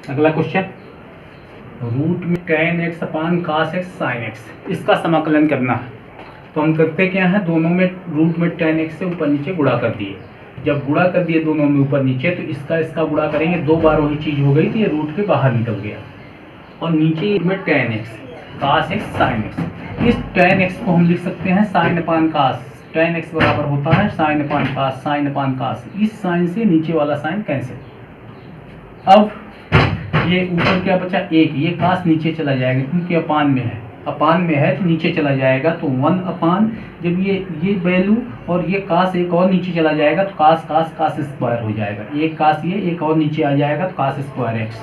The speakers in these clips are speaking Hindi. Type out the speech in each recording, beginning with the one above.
अगला क्वेश्चन, रूट में tan x अपान cos x sin x, इसका समाकलन करना है। तो हम करते क्या है, दोनों में रूट में tan x से ऊपर नीचे गुणा कर दिए। जब गुणा कर दिए दोनों में ऊपर नीचे, तो इसका गुणा करेंगे, 2 बार वही चीज़ हो गई, तो ये रूट के बाहर निकल गया। और नीचे में tan x cos x sin x, इस tan x को हम लिख सकते हैं sin अपान cos। tan x बराबर होता है sin अपान cos, sin अपान cos। इस साइन से नीचे वाला साइन कैंसिल। अब ये ऊपर क्या बचा, 1, ये कास नीचे चला जाएगा क्योंकि अपान में है तो नीचे चला जाएगा। तो 1 अपान, जब ये वैल्यू और ये कास एक और नीचे चला जाएगा तो कास स्क्वायर हो जाएगा। एक कास ये एक और नीचे आ जाएगा तो कास स्क्वायर एक्स।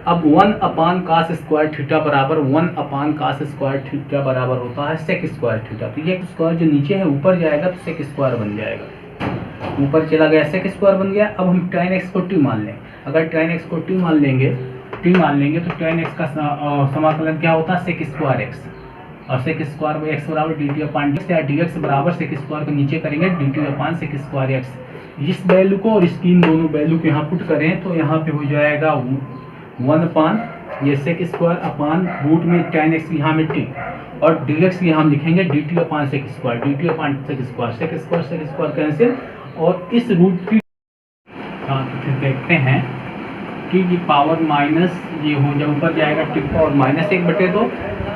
अब 1 अपान कास स्क्वायर थीटा बराबर 1 अपान कास स्क्वायर थीटा बराबर होता है सेक स्क्वायर थीटा। तो ये स्क्वायर जो नीचे है ऊपर जाएगा तो सेक स्क्वायर बन जाएगा, ऊपर चला गया सेक स्क्वायर बन गया। अब हम tan x को t मान लें। अगर tan x को t मान लेंगे तो tan x का समाकलन क्या होता है, सेक स्क्वायर एक्स। और सेक स्क्वायर में x बराबर dt अपान dx, या dx बराबर सेक स्क्वायर को नीचे करेंगे dt अपान सेक स्क्वायर एक्स। इस वैल्यू को और इसकी इन दोनों वैल्यू को यहाँ पुट करें तो यहाँ पे हो जाएगा 1 अपान ये सेक स्क्वायर अपान रूट में tan x यहाँ में t, और dx यहाँ हम लिखेंगे dt अपान सेक स्क्वायर, dt अपान सेक स्क्वायर कैंसिल। और इस रूट की तो फिर देखते हैं t की पावर माइनस ये हो जाए, ऊपर जाएगा t पावर माइनस 1/2,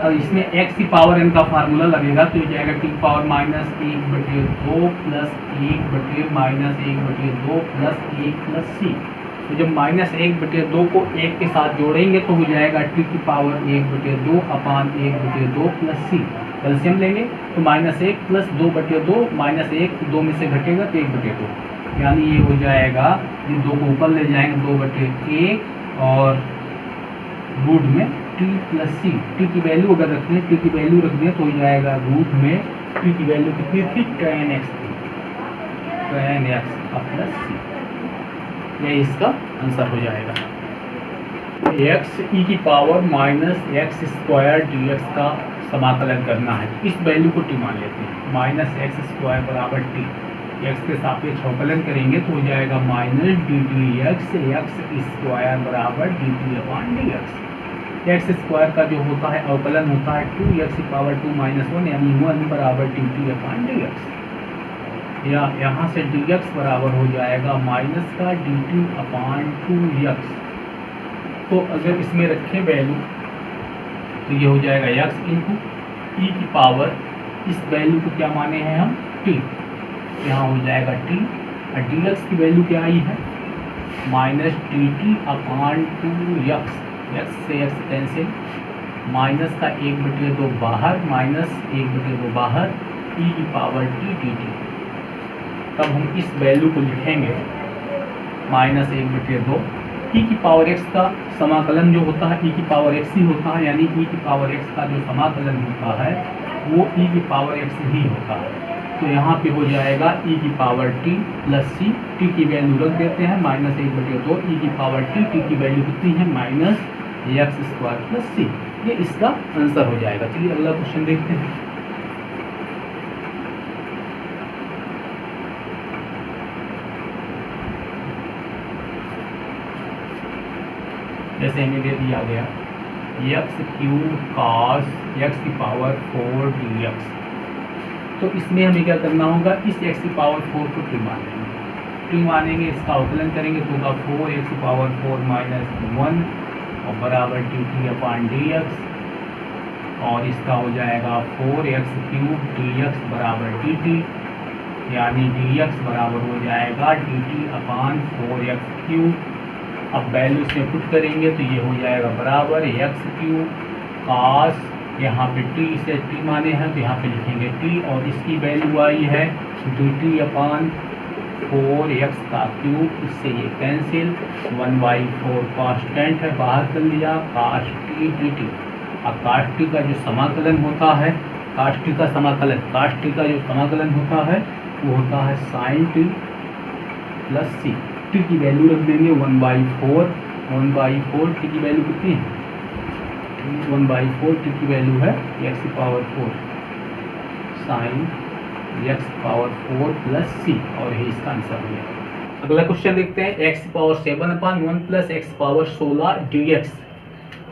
और इसमें x की पावर n का फार्मूला लगेगा तो ये जाएगा t power minus 1/2 plus 1 minus 1/2 plus 1 plus c। तो जब माइनस 1/2 को 1 के साथ जोड़ेंगे तो हो जाएगा t की पावर 1/2 अपान 1/2 प्लस c। कैल्शियम लेंगे तो माइनस 1 प्लस 2/2, माइनस 1 2 में से घटेगा तो 1/2, यानी ये हो जाएगा, ये 2 को ऊपर ले जाएंगे 2/1 और रूट में t प्लस c। t की वैल्यू अगर रखते हैं, t की वैल्यू रख दें तो हो जाएगा रूट में t की वैल्यू कितनी थी, tan x थी, tan x प्लस c। ये इसका आंसर हो जाएगा। x e की power minus x square dx का समाकलन करना है। इस वैल्यू को t मान लेते हैं, माइनस एक्स स्क्वायर बराबर t, x के सापेक्ष अवकलन करेंगे तो हो जाएगा minus D T x square बराबर D T upon D x. X square का जो होता है अवकलन होता है 2x पावर 2 माइनस 1, यानी 1 बराबर D T upon D x. या यहाँ से डी एक्स बराबर हो जाएगा माइनस का डी टी अपान 2x। तो अगर इसमें रखें वैल्यू तो ये हो जाएगा x इंटू ई की पावर, इस वैल्यू को क्या माने हैं हम, t, यहाँ हो जाएगा t, और dx की वैल्यू क्या आई है, माइनस dt अपान 2x, x से x कैंसिल, माइनस का 1/2 बाहर, माइनस 1/2 बाहर, e की पावर t dt। तब हम इस वैल्यू को लिखेंगे माइनस 1/2, e की पावर x का समाकलन जो होता है e की पावर x ही होता है, यानी e की पावर x का जो समाकलन होता है वो e की पावर x ही होता है। तो यहाँ पे हो जाएगा e की power t plus c, t की वैल्यू रख देते हैं माइनस 1/2, e की पावर t की वैल्यू कितनी है, minus x square plus c। ये इसका आंसर हो जाएगा। चलिए अगला क्वेश्चन देखते हैं। जैसे हमें दे दिया गया एक्स क्यूब कॉस एक्स की पावर 4 dx, तो इसमें हमें क्या करना होगा, इस x की पावर 4 को t मान लेंगे। t मानेंगे, इसका अवकलन करेंगे तो होगा 4x की पावर 4 माइनस 1 और बराबर dt अपान dx, और इसका हो जाएगा 4x क्यूब dx बराबर dt, यानी dx बराबर हो जाएगा dt अपान 4x क्यूब। अब वैल्यू इसमें पुट करेंगे तो ये हो जाएगा बराबर एक्स क्यूब कास, यहाँ पे t से t माने हैं तो यहाँ पे लिखेंगे t, और इसकी वैल्यू आई है डी टी अपान 4x का क्यूब, इससे ये कैंसिल, 1/4 कांस्टेंट है बाहर कर लिया, कास टी डी टी। अब कास टी का जो समाकलन होता है, कास टी का जो समाकलन होता है वो होता है साइन टी प्लस सी। टी की वैल्यू रख देंगे 1/4 टी की वैल्यू कितनी है, 1/4 टी की वैल्यू है एक्स की power 4 sine x power 4 plus c, और यही इसका आंसर हो गया। अगला क्वेश्चन देखते हैं, x की power 7/1 plus x power 16 dx।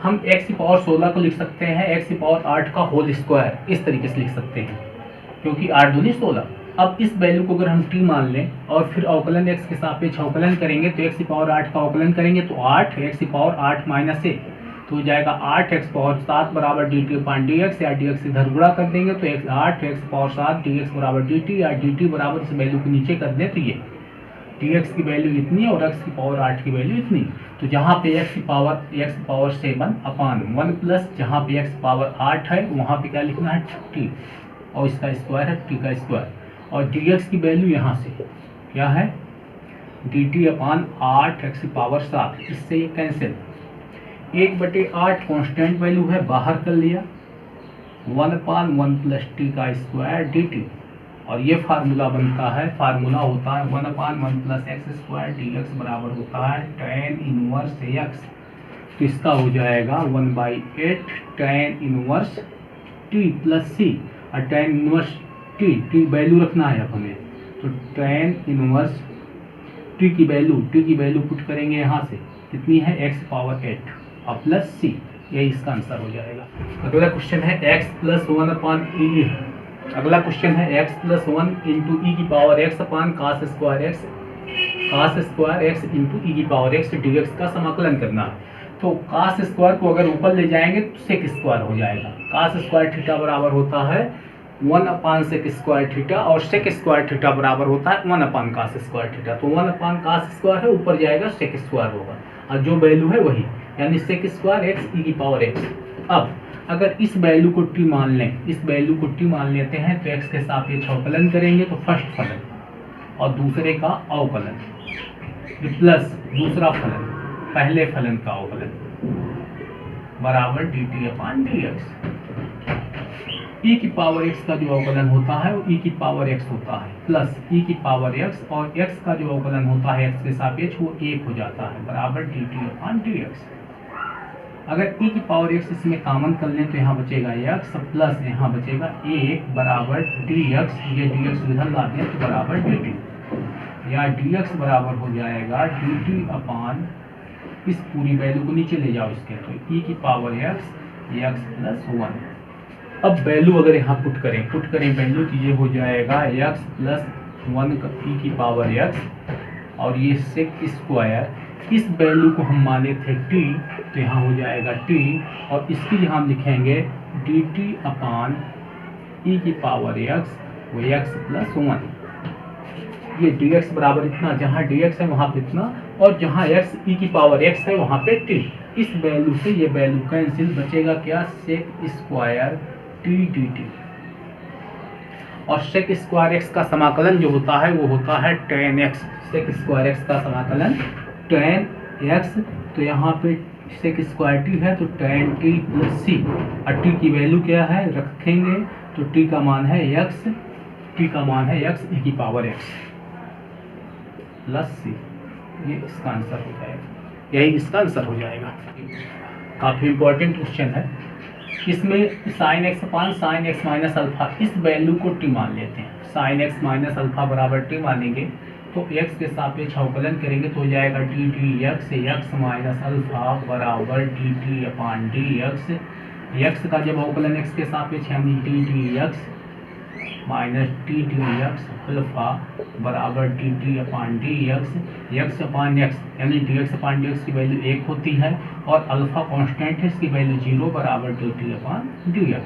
हम x की पावर 16 को लिख सकते हैं x की पावर 8 का होल स्क्वायर, इस तरीके से लिख सकते हैं, क्योंकि 8 दूनी 16। अब इस वैल्यू को अगर हम t मान लें और फिर अवकलन x के सापेक्ष अवकलन करेंगे तो x की पावर 8 का अवकलन करेंगे तो 8 x की पावर 8 माइनस 1 तो हो जाएगा 8x पावर 7 बराबर dt अपान dx, या dx इधर गुणा कर देंगे तो 8x पावर 7 dx बराबर dt, या dt बराबर इस वैल्यू को नीचे कर दें तो ये dx की वैल्यू इतनी है और x की पावर 8 की वैल्यू इतनी। तो जहाँ पे x की पावर 7/1 प्लस जहाँ पे x पावर 8 है वहाँ पे क्या लिखना है t, और इसका स्क्वायर है t का स्क्वायर, और dx की वैल्यू यहाँ से क्या है dt अपान 8x की पावर 7, इससे ये कैंसिल। 1/8 कांस्टेंट वैल्यू है, बाहर कर लिया, 1/1 प्लस t का स्क्वायर dt, और ये फार्मूला बनता है, फार्मूला होता है 1/1 प्लस एक्स स्क्वायर dx बराबर होता है tan इनवर्स x। तो इसका हो जाएगा 1/8 tan inverse t plus c, और tan इनवर्स t वैल्यू रखना है अब हमें, तो tan इनवर्स t की वैल्यू पुट करेंगे यहाँ से, कितनी है x पावर 8 और प्लस c, यही इसका आंसर हो जाएगा। अगला क्वेश्चन है x प्लस 1/e। अगला क्वेश्चन है x प्लस 1 इंटू ई की पावर x अपान कास स्क्वायर x इंटू ई की पावर x dx का समाकलन करना है। तो कास स्क्वायर को अगर ऊपर ले जाएंगे तो सेक स्क्वायर हो जाएगा। कास स्क्वायर थीटा बराबर होता है 1 अपान सेक स्क्वायर थीटा, और सेक स्क्वायर थीटा बराबर होता है 1 अपान कास स्क्वायर थीटा। तो 1 अपान कास स्क्वायर है, ऊपर जाएगा सेक स्क्वायर होगा, और जो वैल्यू है वही, यानी सेक स्क्वायर x ई की पावर x। अब अगर इस वैल्यू को t मान लें, इस वैल्यू को t मान लेते हैं तो x के सापेक्ष अवकलन करेंगे तो फर्स्ट फलन और दूसरे का अवकलन प्लस दूसरा फलन पहले फलन का अवकलन बराबर dt अपान dx। e की पावर x का जो अवकलन होता है वो e की पावर x होता है, प्लस e की पावर x, और x का जो अवकलन होता है x के सापेक्ष वो 1 हो जाता है, बराबर dt अपान dx। अगर e की पावर x इसमें कॉमन कर लें तो यहाँ बचेगा x प्लस यहाँ बचेगा 1 बराबर dx, ये dx इधर ला दें तो बराबर dt, या dx बराबर हो जाएगा dt अपान इस पूरी वैल्यू को नीचे ले जाओ इसके, तो e की पावर x प्लस 1। अब वैल्यू अगर यहाँ पुट करें वैल्यू तो ये हो जाएगा x प्लस 1 e की पावर x, और ये सेक स्क्वायर, इस वैल्यू को हम माने थे t तो यहाँ हो जाएगा t, और इसकी यहाँ हम लिखेंगे dt अपान e की पावर x, वो x प्लस 1। ये dx बराबर इतना, जहाँ dx है वहाँ पे इतना, और जहाँ x e की पावर x है वहाँ पे t। इस वैल्यू से ये वैल्यू कैंसिल, बचेगा क्या सेक स्क्वायर t dt, और सेक स्क्वायर x का समाकलन जो होता है वो होता है tan x। Sec square x का समाकलन tan x, तो यहाँ पे सेक स्क्वायर t है तो tan t प्लस c, और t की वैल्यू क्या है रखेंगे तो t का मान है x e की पावर x प्लस c, ये इसका आंसर हो जाएगा, यही इसका आंसर हो जाएगा। काफ़ी इंपॉर्टेंट क्वेश्चन है। इसमें sine x upon sine x minus alpha, इस वैल्यू को t मान लेते हैं, साइन x माइनस अल्फा बराबर t मानेंगे तो x के सापेक्ष अवकलन करेंगे तो हो जाएगा D dx, x minus alpha बराबर dt अपान dx। x का जब अवकलन x के सापेक्ष यानी D dx minus D dx alpha बराबर dt अपान dx, x अपान x यानी dx अपान dx की वैल्यू 1 होती है, और अल्फा कांस्टेंट है, इसकी वैल्यू 0 बराबर dt अपान dx।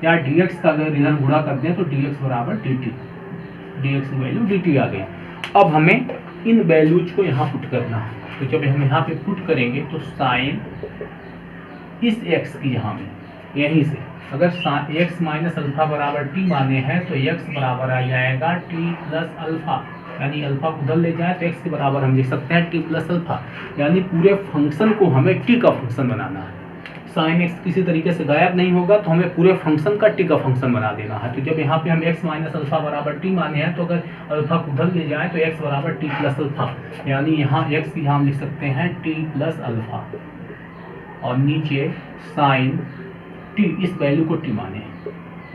या dx का अगर इधर गुणा कर दें तो dx बराबर dt, dx की वैल्यू dt आ गई। अब हमें इन वैल्यूज को यहाँ पुट करना है, तो जब हम यहाँ पे पुट करेंगे तो साइन इस x की यहाँ में यहीं से अगर x माइनस अल्फा बराबर t माने हैं तो x बराबर आ जाएगा t प्लस अल्फा, यानी अल्फा को उधर ले जाए तो x के बराबर हम लिख सकते हैं t प्लस अल्फा, यानी पूरे फंक्शन को हमें t का फंक्शन बनाना है। साइन x किसी तरीके से गायब नहीं होगा तो हमें पूरे फंक्शन का t का फंक्शन बना देना है। तो जब यहाँ पे हम x माइनस अल्फा बराबर t माने हैं तो अगर अल्फा को उधर ले जाए तो x बराबर t प्लस अल्फा, यानी यहाँ x की हम लिख सकते हैं t प्लस अल्फा, और नीचे साइन t, इस वैल्यू को t माने,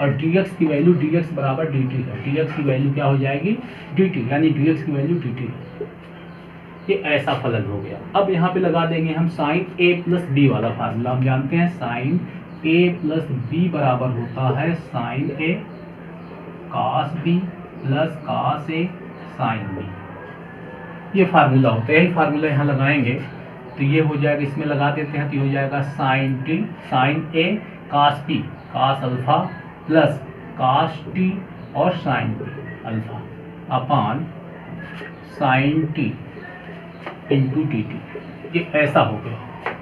और dx की वैल्यू dx बराबर dt है, dx की वैल्यू क्या हो जाएगी dt, यानी dx की वैल्यू dt है। ये ऐसा फलन हो गया। अब यहाँ पे लगा देंगे हम साइन ए प्लस बी वाला फार्मूला। हम जानते हैं साइन ए प्लस बी बराबर होता है sign a cos B plus cos A sine B. ये फार्मूला होता है, यही फार्मूला यहाँ लगाएंगे तो ये हो जाएगा, इसमें लगा देते हैं तो ये हो जाएगा sine t sine a cos t cos alpha plus cos t और sine t alpha upon sine t into t t. ये ऐसा हो गया।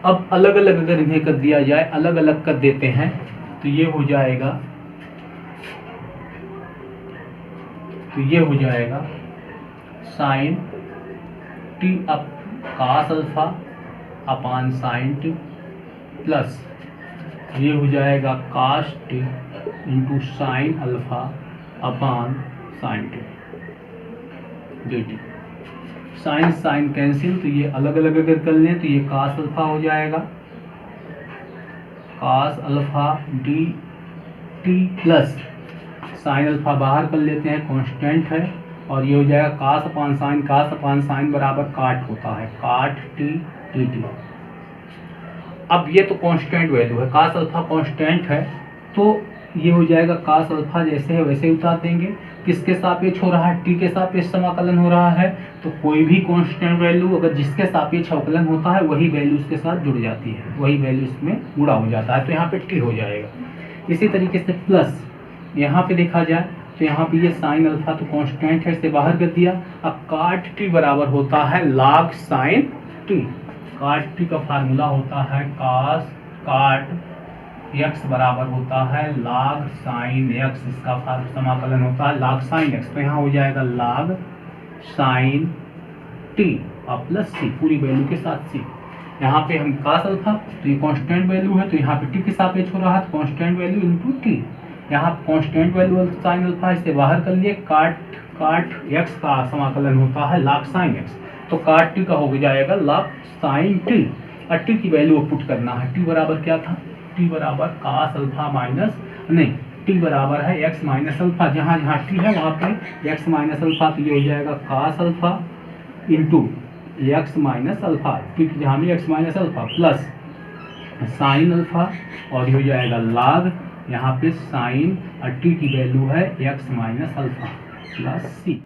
अब अलग अलग अगर इन्हें कर दिया जाए, अलग अलग कर देते हैं तो ये हो जाएगा, तो ये हो जाएगा sine T up cos alpha upon sine T plus ये हो जाएगा cos T into sine alpha upon sine T D T. Sine sine cancel, तो ये अलग अलग अगर कर लें तो ये कॉस अल्फा हो जाएगा cos alpha D T plus sine alpha बाहर कर लेते हैं, कांस्टेंट है, और ये हो जाएगा कॉस अपान साइन बराबर काट होता है काट टी टी टी। अब ये तो कांस्टेंट वैल्यू है, कॉस अल्फा कांस्टेंट है तो ये हो जाएगा कॉस अल्फा जैसे है वैसे ही उतार देंगे। किसके सापेक्ष हो रहा है? टी के सापेक्ष समाकलन हो रहा है, तो कोई भी कांस्टेंट वैल्यू अगर जिसके सापेक्ष अवकलन होता है वही वैल्यू उसके साथ जुड़ जाती है, वही वैल्यू इसमें गुणा हो जाता है, तो यहाँ पे टी हो जाएगा। इसी तरीके से प्लस यहाँ पे देखा जाए तो यहाँ पे ये साइन अल्फा तो कांस्टेंट है, इसे बाहर कर दिया। अब काट टी बराबर होता है log साइन टी। काट टी का फार्मूला होता है cos काट x बराबर होता है log साइन x, इसका समाकलन होता है log साइन x, तो यहाँ हो जाएगा log साइन टी और प्लस सी पूरी वैल्यू के साथ सी। यहाँ पे हम cos अल्फा तो ये कांस्टेंट वैल्यू है तो यहाँ पे टी के सापेक्ष हो रहा है, कांस्टेंट वैल्यू इंटू टी। यहाँ कांस्टेंट वैल्यू साइन अल्फा इसे बाहर कर लिए, काट x का समाकलन होता है log साइन x, तो काट टी का हो जाएगा log साइन टी। और टी की वैल्यू पुट करना है, टी बराबर क्या था? टी बराबर cos अल्फा माइनस नहीं टी बराबर है x माइनस अल्फा, जहाँ जहाँ टी है वहाँ पे x माइनस अल्फा, तो ये हो जाएगा cos alpha into x minus alpha, T जहाँ भी x minus alpha plus sine alpha, और ये हो जाएगा log यहाँ पे साइन और टी की वैल्यू है x minus alpha plus C.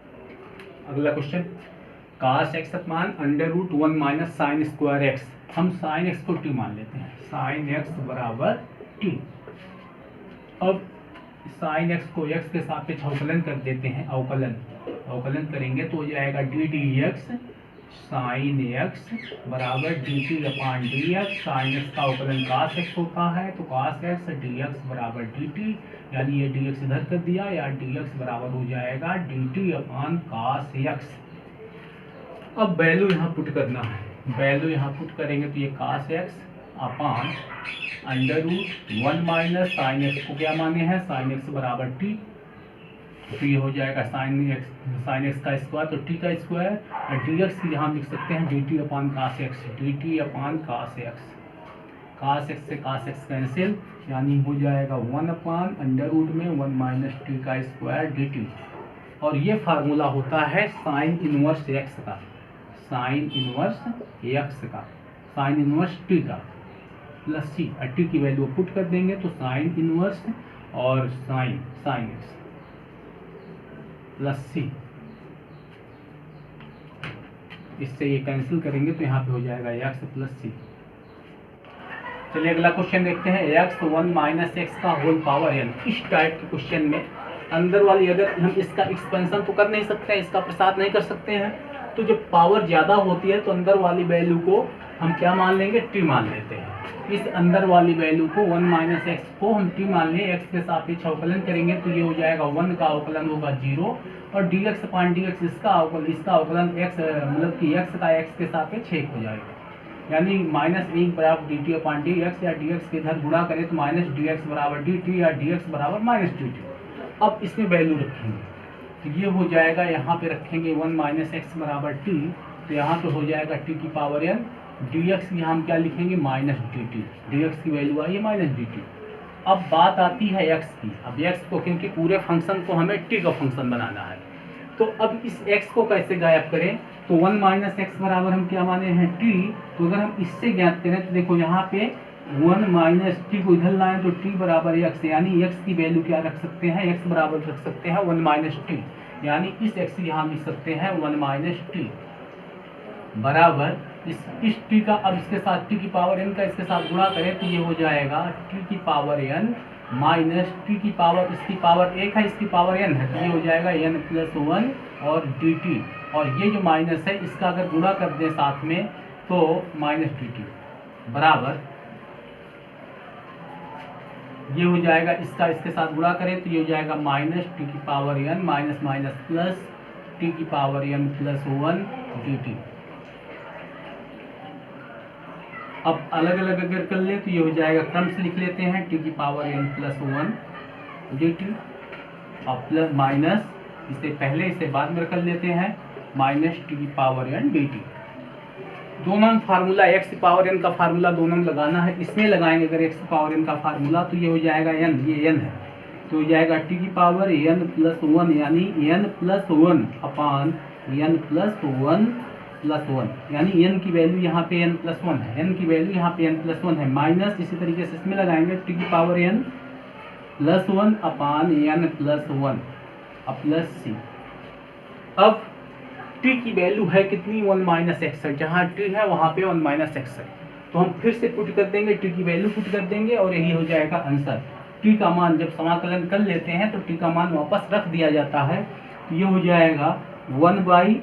अगला question, cos x upon under root 1 minus sine square x। हम साइन x को t मान लेते हैं, साइन x बराबर t। अब साइन x को x के सापेक्ष अवकलन कर देते हैं, अवकलन करेंगे तो हो जाएगा D D X sine x बराबर D T upon D X. Sine x का अवकलन cos x होता है तो cos x dx बराबर dt, यानी ये dx इधर कर दिया, या dx बराबर हो जाएगा dt अपान cos x। अब वैल्यू यहाँ पुट करना है, वैल्यू यहाँ पुट करेंगे तो ये cos x upon under root 1 minus sine x को क्या माने हैं? साइन x बराबर t, तो ये हो जाएगा साइन एक्स का स्क्वायर तो टी का स्क्वायर, और डी एक्स की यहाँ लिख सकते हैं डी टी अपान कास एक्स, डी टी अपान कास एक्स। कास एक्स से कास एक्स कैंसिल, यानी हो जाएगा 1 अपान अंडर रूट में 1 माइनस टी का स्क्वायर डी टी। और ये फार्मूला होता है साइन इनवर्स एक्स का, साइन इनवर्स एक्स का, साइन इनवर्स टी का प्लस सी, और टी की वैल्यू पुट कर देंगे तो साइन इनवर्स और साइन एक्स प्लस सी, इससे ये कैंसिल करेंगे तो यहाँ पे हो जाएगा x प्लस सी। चलिए अगला क्वेश्चन देखते हैं, x 1 माइनस एक्स का होल पावर n। इस टाइप के क्वेश्चन में अंदर वाली अगर हम इसका एक्सपेंशन तो कर नहीं सकते हैं, इसका प्रसाद नहीं कर सकते हैं, तो जब पावर ज़्यादा होती है तो अंदर वाली वैल्यू को हम क्या मान लेंगे? t मान लेते हैं। इस अंदर वाली वैल्यू को 1 माइनस एक्स को हम t मान लें, x के सापेक्ष अवकलन करेंगे तो ये हो जाएगा 1 का अवकलन होगा 0, और dx अपान dx इसका अवकलन x मतलब कि x का x के सापेक्ष 1 हो जाएगा, यानी माइनस 1 बराबर dt अपान dx, या dx के इधर गुणा करें तो माइनस dx बराबर dt या dx बराबर माइनस dt। अब इसमें वैल्यू रखेंगे तो ये हो जाएगा, यहाँ पे रखेंगे 1 माइनस एक्स बराबर t, तो यहाँ पे हो जाएगा t की पावर n, dx यहाँ हम क्या लिखेंगे? माइनस dt, dx की वैल्यू आई है माइनस dt। अब बात आती है x की। अब x को, क्योंकि पूरे फंक्शन को हमें t का फंक्शन बनाना है, तो अब इस x को कैसे गायब करें, तो 1 माइनस एक्स बराबर हम क्या माने हैं t। तो अगर हम इससे ज्ञात करें तो देखो यहाँ पे 1 माइनस टी को इधर लाएं तो t बराबर x, यानी x की वैल्यू क्या रख सकते हैं, x बराबर रख सकते हैं 1 माइनस टी, यानी इस x यहाँ लिख सकते हैं 1 माइनस टी बराबर इस t का, अब इसके साथ t की पावर n का इसके साथ गुणा करें तो ये हो जाएगा t की पावर n माइनस t की पावर, इसकी पावर 1 है इसकी पावर n है, तो ये हो जाएगा n प्लस 1 और dt, और ये जो माइनस है इसका अगर गुणा कर दें साथ में तो माइनस dt बराबर ये हो जाएगा, इसका इसके साथ गुणा करें तो ये हो जाएगा माइनस टी की power n minus minus plus T की पावर n प्लस 1 dt। अब अलग अलग अगर कर ले तो ये हो जाएगा, क्रम से लिख लेते हैं टी की पावर n प्लस 1 dt और प्लस माइनस, इसे पहले इसे बाद में कर लेते हैं माइनस टी की पावर n dt। दोनों फार्मूला x की पावर n का फार्मूला दोनों लगाना है, इसमें लगाएंगे अगर x की पावर n का फार्मूला तो ये हो जाएगा n, ये n है तो हो जाएगा t की पावर n प्लस 1, यानी n प्लस 1 अपान n प्लस 1 प्लस 1, यानी n की वैल्यू यहाँ पे n प्लस 1 है, n की वैल्यू यहाँ पे n प्लस 1 है, माइनस इसी तरीके से इसमें लगाएंगे t की पावर n प्लस 1 अपान n प्लस 1 अब प्लस c। अब t की वैल्यू है कितनी 1 माइनस एक्स है, जहाँ t है वहाँ पे 1 माइनस एक्स है, तो हम फिर से पुट कर देंगे, t की वैल्यू पुट कर देंगे और यही हो जाएगा आंसर। t का मान जब समाकलन कर लेते हैं तो t का मान वापस रख दिया जाता है, तो ये हो जाएगा 1 बाई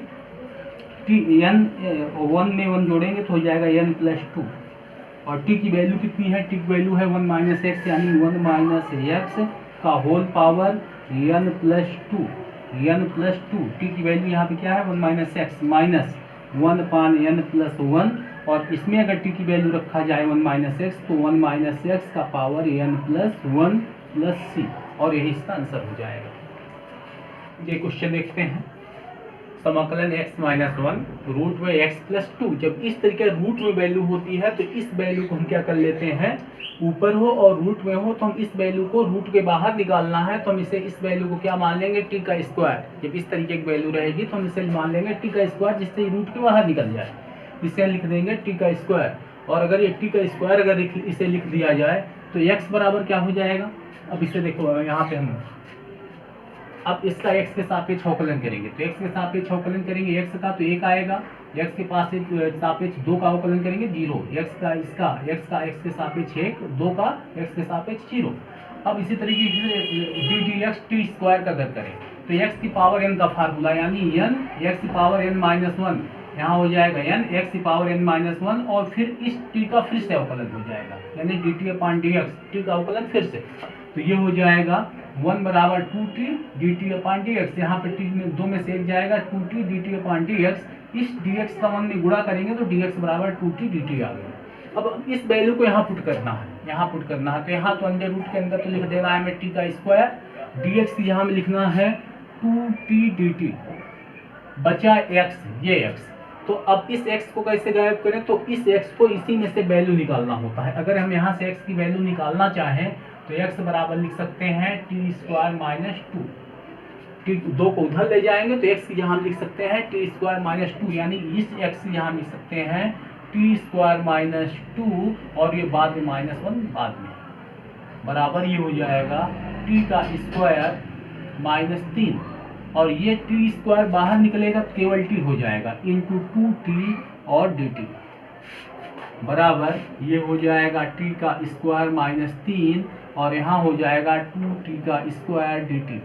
टी n, 1 में 1 जोड़ेंगे तो हो जाएगा n प्लस 2, और t की वैल्यू कितनी है, t की वैल्यू है 1 माइनस एक्स, यानी 1 माइनस एक्स का whole power n plus 2, n plus 2, T की वैल्यू यहाँ पे क्या है 1 माइनस एक्स माइनस 1 पान n प्लस 1, और इसमें अगर टी की वैल्यू रखा जाए 1 माइनस एक्स तो 1 माइनस एक्स का power n plus 1 plus c, और यही इसका आंसर हो जाएगा। ये क्वेश्चन देखते हैं, समाकलन x माइनस 1 रूट में x प्लस 2, जब इस तरीके रूट में वैल्यू होती है तो इस वैल्यू को हम क्या कर लेते हैं, ऊपर हो और रूट में हो तो हम इस वैल्यू को रूट के बाहर निकालना है तो हम इसे इस वैल्यू को क्या मान लेंगे टी का स्क्वायर। जब इस तरीके की वैल्यू रहेगी तो हम इसे मान लेंगे टी का स्क्वायर, जिससे रूट के बाहर निकल जाए, इसे लिख देंगे टी का स्क्वायर। और अगर ये टी का स्क्वायर अगर इसे लिख दिया जाए तो x बराबर क्या हो जाएगा, अब इसे देखो यहाँ पे हम अब इसका x के सापेक्ष अवकलन करेंगे, तो x के सापेक्ष अवकलन करेंगे x का तो 1 आएगा, x के पास सापेक्ष 2 का अवकलन करेंगे 0, x का x के सापेक्ष 1, 2 का x के सापेक्ष 0। अब इसी तरीके से D D x T square का अगर करें तो x की पावर n का फार्मूला यानी n x की पावर n माइनस 1, यहाँ हो जाएगा n x की पावर n माइनस 1, और फिर इस t का फिर से अवकलन हो जाएगा, यानी D T upon D x, T का अवकलन फिर से, तो ये हो जाएगा 1 बराबर 2t D T upon D x, यहाँ पे t में 2 में से एक जाएगा 2t D T upon D x, इस dx का 1 में गुणा करेंगे तो dx बराबर 2t dt आ गया। अब इस वैल्यू को यहाँ पुट करना है, तो यहाँ तो अंडर रूट के अंदर तो लिख देना है हमें t का स्क्वायर, dx की यहाँ में लिखना है 2t dt बचा x, ये x। तो अब इस x को कैसे गायब करें, तो इस x को इसी में से वैल्यू निकालना होता है। अगर हम यहाँ से x की वैल्यू निकालना चाहें तो x बराबर लिख सकते हैं टी स्क्वायर माइनस 2, टी 2 को उधर ले जाएंगे तो x की यहाँ लिख सकते हैं टी स्क्वायर माइनस 2, यानी इस x की यहाँ लिख सकते हैं टी स्क्वायर माइनस 2, और ये बाद में माइनस 1 बाद में बराबर ये हो जाएगा टी का स्क्वायर माइनस 3, और ये टी स्क्वायर बाहर निकलेगा तो केवल टी हो जाएगा इंटू 2t और dt बराबर ये हो जाएगा टी का स्क्वायर माइनस 3, और यहाँ हो जाएगा 2t का स्क्वायर dt।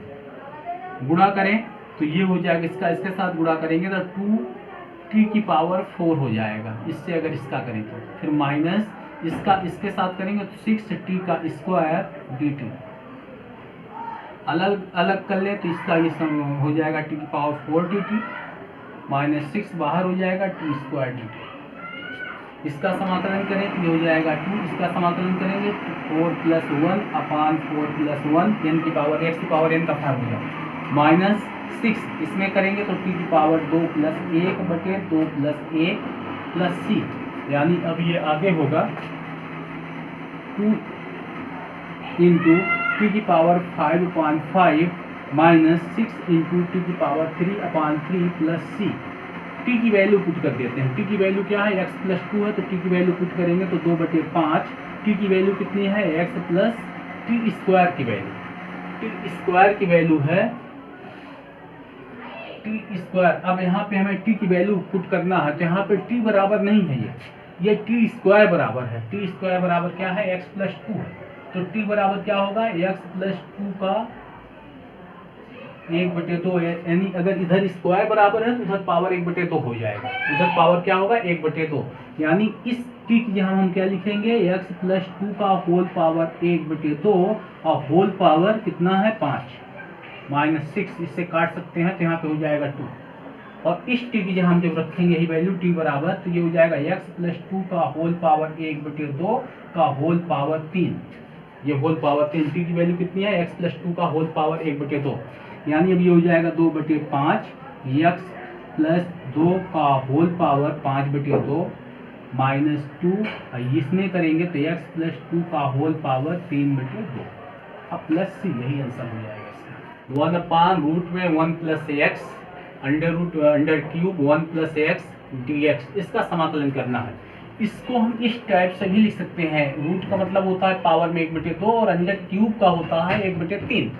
गुणा करें तो ये हो जाएगा, इसका इसके साथ गुणा करेंगे तो 2t की पावर 4 हो जाएगा, इससे अगर इसका करें तो फिर माइनस इसका इसके साथ करेंगे तो 6t का स्क्वायर dt। अलग अलग कर ले तो इसका ये हो जाएगा t की पावर 4 dt माइनस 6 बाहर हो जाएगा t स्क्वायर dt। इसका समाकलन करें तो ये हो जाएगा 2, इसका समाकलन करेंगे तो 4 प्लस 1 अपान 4 प्लस 1 n की पावर x की पावर n का फार्मूला माइनस 6, इसमें करेंगे तो t की पावर 2 प्लस 1 बटे 2 प्लस 1 प्लस c, यानी अब ये आगे होगा 2 इंटू टी की पावर 5.5 माइनस 6 इंटू टी की पावर 3/3 प्लस सी। टी की वैल्यू पुट कर देते हैं। टी की वैल्यू क्या है, x प्लस 2 है, तो टी की वैल्यू पुट करेंगे तो 2/5। टी की वैल्यू कितनी है, x प्लस टी स्क्वायर की वैल्यू, टी स्क्वायर की वैल्यू है टी स्क्वायर। अब यहाँ पे हमें टी की वैल्यू पुट करना है, तो यहाँ पे टी बराबर नहीं है, ये टी स्क्वायर बराबर है। टी स्क्वायर बराबर क्या है, x प्लस 2 है, तो टी बराबर क्या होगा, x प्लस 2 का 1/2, यानी अगर इधर स्क्वायर बराबर है तो उधर पावर 1/2 हो जाएगा, उधर पावर क्या होगा 1/2, यानी इस टी की यहाँ हम क्या लिखेंगे, x प्लस 2 का होल पावर 1/2 और होल पावर कितना है 5 माइनस 6, इससे काट सकते हैं तो यहाँ पे हो जाएगा 2। और इस टी की जहाँ हम जब रखेंगे यही वैल्यू टी बराबर, तो ये हो जाएगा x प्लस 2 का होल पावर 1/2 का होल पावर 3, ये होल पावर 3। टी की वैल्यू कितनी है, x प्लस 2 का होल पावर 1/2, यानी अब ये हो जाएगा 2/5 x प्लस 2 का होल पावर 5/2 माइनस 2, इसमें करेंगे तो x प्लस 2 का होल पावर 3/2, अब प्लस सी, यही आंसर हो जाएगा इसका। 1/रूट में 1 plus x under cube 1 plus x dx, इसका समाकलन करना है। इसको हम इस टाइप से भी लिख सकते हैं, रूट का मतलब होता है पावर में 1/2 और अंडर क्यूब का होता है 1/3।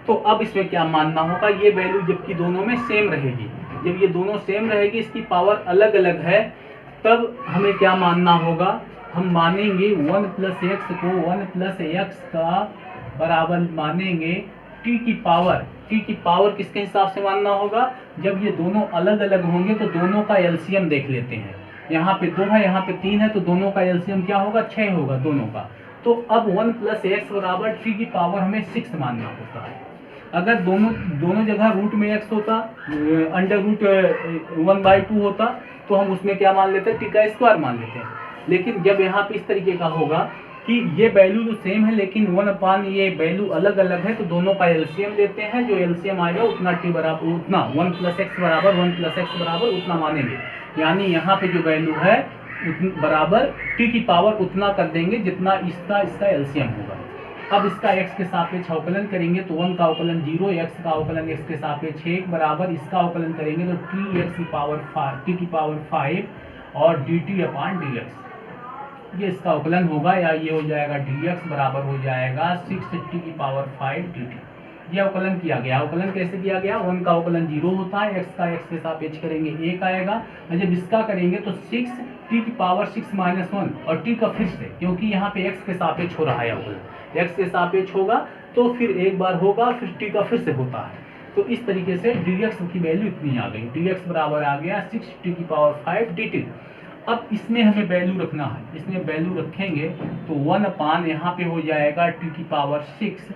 तो अब इसमें क्या मानना होगा, ये वैल्यू जबकि दोनों में सेम रहेगी, जब ये दोनों सेम रहेगी, इसकी पावर अलग अलग है, तब हमें क्या मानना होगा, हम मानेंगे 1 प्लस एक्स को 1 प्लस एक्स का बराबर मानेंगे टी की पावर किसके हिसाब से मानना होगा, जब ये दोनों अलग अलग होंगे तो दोनों का एलसीएम देख लेते हैं। यहाँ पे 2 है, यहाँ पे 3 है, तो दोनों का एलसीएम क्या होगा 6 होगा दोनों का। तो अब 1 प्लस एक्स बराबर टी की पावर हमें 6 मानना होता है। अगर दोनों जगह रूट में x होता, अंडर रूट 1/2 होता, तो हम उसमें क्या मान लेते हैं, टी का स्क्वायर मान लेते हैं। लेकिन जब यहाँ पे इस तरीके का होगा कि ये वैल्यू तो सेम है लेकिन 1/, ये वैल्यू अलग अलग है, तो दोनों का एलसीएम लेते हैं, जो एलसीएम आएगा उतना टी बराबर उतना 1 प्लस एक्स बराबर उतना मानेंगे, यानी यहाँ पे जो वैल्यू है बराबर टी की पावर उतना कर देंगे जितना इसका एलसीएम होगा। अब इसका x के सापेक्ष अवकलन करेंगे तो 1 का अवकलन 0, x का अवकलन x के सापेक्ष 1 बराबर, इसका अवकलन करेंगे तो t की पावर 5 और dt/dx, ये इसका अवकलन होगा, या ये हो जाएगा dx बराबर हो जाएगा 6t की पावर 5 dt। ये अवकलन किया गया। अवकलन कैसे किया गया, 1 का अवकलन 0 होता है, x का x के सापेक्ष करेंगे 1 आएगा, और जब इसका करेंगे तो 6t की पावर 6 माइनस 1 और t का फिर से, क्योंकि यहाँ पे x के सापेक्ष हो रहा है अवकलन, x के सापेक्ष होगा तो फिर एक बार होगा फिर t का फिर से होता है। तो इस तरीके से dx की वैल्यू इतनी आ गई, dx बराबर आ गया 6t की पावर 5 dt। अब इसमें हमें वैल्यू रखना है, इसमें वैल्यू रखेंगे तो 1/, यहाँ पे हो जाएगा t की पावर 6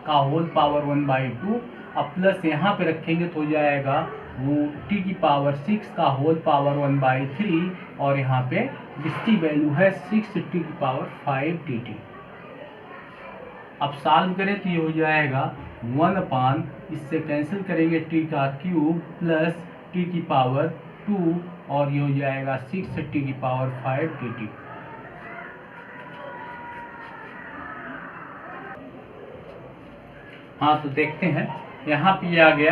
का होल पावर 1/2, अब प्लस यहाँ पे रखेंगे तो हो जाएगा वो t की पावर 6 का होल पावर 1/3, और यहाँ पे जिसकी वैल्यू है 6t की पावर 5 dt। अब सॉल्व करें तो ये हो जाएगा 1/, इससे कैंसिल करेंगे t का क्यूब प्लस t की पावर 2, और ये हो जाएगा 6t की पावर 5 dt। हाँ तो देखते हैं, यहाँ पे ये आ गया,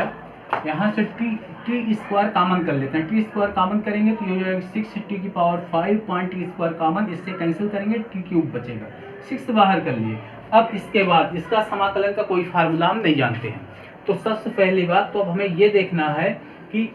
यहाँ से टी स्क्वायर कॉमन कर लेते हैं, टी स्क्वायर कॉमन करेंगे तो ये हो जाएगा 6t की power 5 point T square common, इससे कैंसिल करेंगे टी क्यूब बचेगा, 6 बाहर कर लिए। अब इसके बाद इसका समाकलन का कोई फार्मूला हम नहीं जानते हैं, तो सबसे पहली बात तो अब हमें ये देखना है कि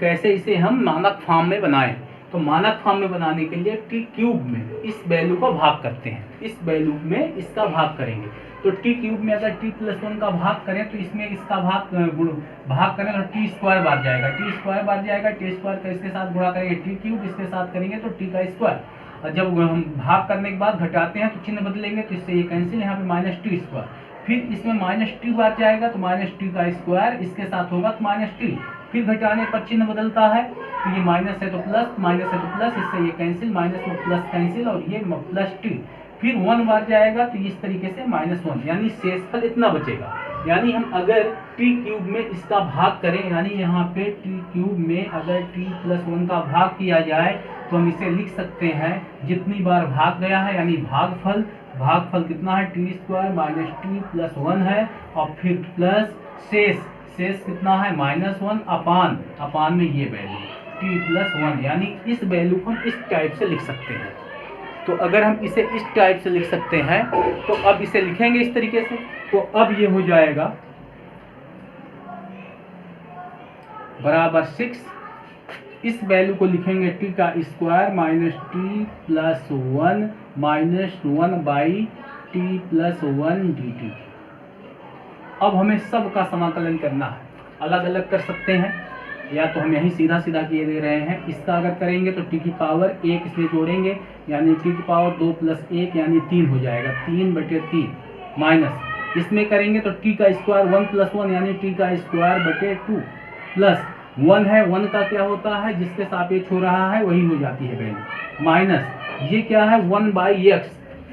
कैसे इसे हम मानक फॉर्म में बनाएं। तो मानक फॉर्म में बनाने के लिए टी क्यूब में इस वैल्यू का भाग करते हैं, इस वैल्यू में इसका भाग करेंगे, तो टी क्यूब में अगर t + 1 का भाग करें तो इसमें इसका भाग करें तो टी स्क्वायर बार जाएगा, टी स्क्वायर का इसके साथ गुणा करेंगे टी क्यूब, इसके साथ करेंगे तो टी का स्क्वायर, और जब हम भाग करने के बाद घटाते हैं तो चिन्ह बदलेंगे तो इससे ये कैंसिल, यहाँ पे -t स्क्वायर, फिर इसमें -t बार जाएगा तो -t का स्क्वायर, इसके साथ होगा तो -t, फिर घटाने पर चिन्ह बदलता है तो ये माइनस है तो प्लस, इससे ये कैंसिल, माइनस में प्लस कैंसिल और ये +t, फिर 1 बार जाएगा तो इस तरीके से -1, यानी शेषफल इतना बचेगा। यानी हम अगर t क्यूब में इसका भाग करें, यानी यहाँ पे t क्यूब में अगर t + 1 का भाग किया जाए तो हम इसे लिख सकते हैं जितनी बार भाग गया है यानी भागफल भागफल कितना है, T square minus T plus 1 है, और फिर प्लस शेष कितना है, -1 अपान में ये वैल्यू टी प्लस 1, यानी इस वैल्यू को हम इस टाइप से लिख सकते हैं। तो अगर हम इसे इस टाइप से लिख सकते हैं तो अब इसे लिखेंगे इस तरीके से, तो अब ये हो जाएगा बराबर 6, इस वैल्यू को लिखेंगे टी का square minus T plus 1 minus 1 by T plus 1 D T. अब हमें सब का समाकलन करना है, अलग अलग कर सकते हैं या तो हम यही सीधा किए दे रहे हैं। इसका अगर करेंगे तो टी की पावर 1 इसमें जोड़ेंगे, यानी टी की पावर 2 प्लस 1 यानी 3 हो जाएगा, 3/3 माइनस इसमें करेंगे तो टी का स्क्वायर 1 प्लस 1 यानी टी का स्क्वायर बटे 2 प्लस 1 है, 1 का क्या होता है, जिसके सापेक्ष हो रहा है वही हो जाती है वैल्यू, माइनस ये क्या है 1/x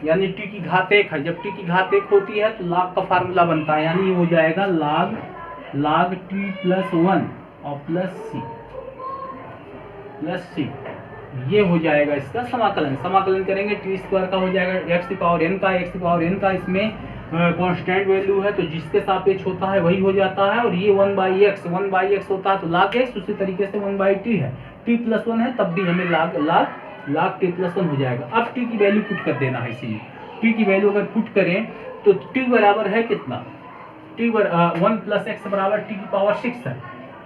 यानी टी की घात 1 है। जब टी की घात 1 होती है तो log का फार्मूला बनता है, यानी ये हो जाएगा log टी प्लस 1 और प्लस सी, ये हो जाएगा इसका समाकलन करेंगे। टी स्क्वायर का हो जाएगा x की पावर n का, इसमें कांस्टेंट वैल्यू है तो जिसके सापेक्ष होता है वही हो जाता है, और ये 1/x होता है तो log x, उसी तरीके से 1/t है, t प्लस 1 है तब भी हमें log t प्लस 1 हो जाएगा। अब t की वैल्यू पुट कर देना है, इसीलिए t की वैल्यू अगर पुट करें तो t बराबर है कितना, 1 प्लस x बराबर t की पावर 6 है।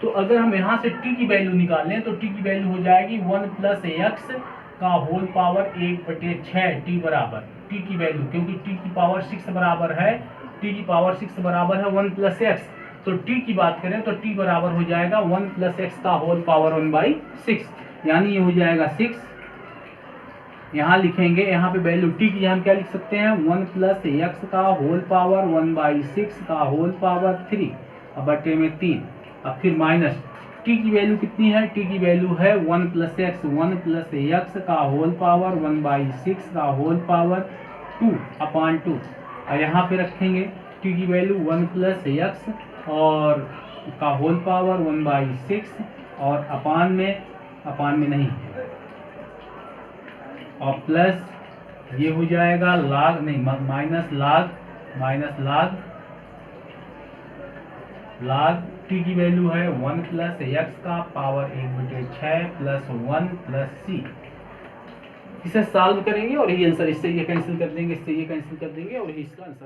तो अगर हम यहाँ से t की वैल्यू निकालें तो t की वैल्यू हो जाएगी 1 प्लस x का होल पावर 1/6 t बराबर t की वैल्यू, क्योंकि t की पावर 6 बराबर है, t की पावर 6 बराबर है 1 प्लस x, तो t की बात करें तो t बराबर हो जाएगा 1 प्लस x का होल पावर 1/6, यानी ये हो जाएगा 6। यहाँ लिखेंगे, यहाँ पे वैल्यू t की हम क्या लिख सकते हैं, 1 प्लस x का होल पावर 1/6 का होल पावर 3 बटे में 3, अब फिर माइनस t की वैल्यू कितनी है, t की वैल्यू है 1 प्लस x का होल पावर 1/6 का होल पावर 2/2, और यहाँ पे रखेंगे t की वैल्यू 1 प्लस x और का होल पावर 1/6 और अपान में नहीं है, और प्लस ये हो जाएगा माइनस log t की वैल्यू है 1 प्लस x का पावर 1/6 प्लस 1 प्लस c। इसे सॉल्व करेंगे और ये आंसर, इससे ये कैंसिल कर देंगे, इससे ये कैंसिल कर देंगे और इसका आंसर